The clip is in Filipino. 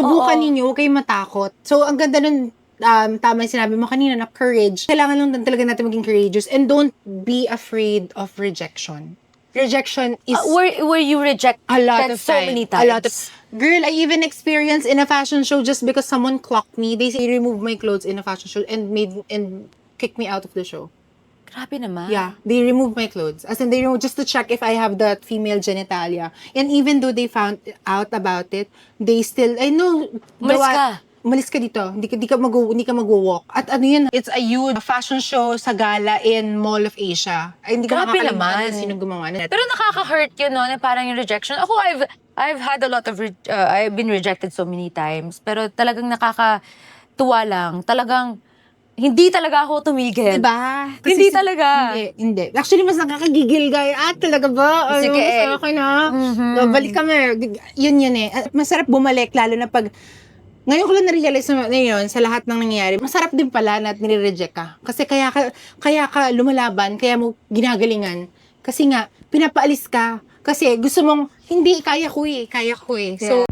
Subukan ninyo, huwag kayong matakot. So, ang ganda nun, tama yung sinabi mo kanina na courage. Kailangan lang talaga natin maging courageous and don't be afraid of rejection. Rejection is Were you rejected a lot of so time. many times? A lot of Girl, I even experienced in a fashion show just because someone clocked me. They removed my clothes in a fashion show and kicked me out of the show. Grabe naman. Yeah, they removed my clothes. As in, they removed just to check if I have the female genitalia. And even though they found out about it, they still, I know. Umalis ka dito. Hindi ka mag-walk. At ano yun, it's a huge fashion show sa gala in Mall of Asia. Ay, hindi ko Grabe makakalimutan naman. sino gumawa na. Pero nakaka-hurt yun, no? Na parang yung rejection. Ako, I've had a lot of, I've been rejected so many times. Pero talagang nakakatuwa lang. Talagang, hindi talaga ako tumigil. Diba? Hindi talaga. Hindi. Actually, mas nakakagigil gaya. Talaga ba? Sige, Sa akin So, balik kami. Yun eh. Masarap bumalik, lalo na pag ngayon ko lang na-realize na yun, sa lahat ng nangyayari, masarap din pala na nire-reject ka. Kasi kaya ka lumalaban, kaya mo ginagalingan. Kasi nga, pinapaalis ka. Kasi gusto mong, hindi, kaya ko eh. So,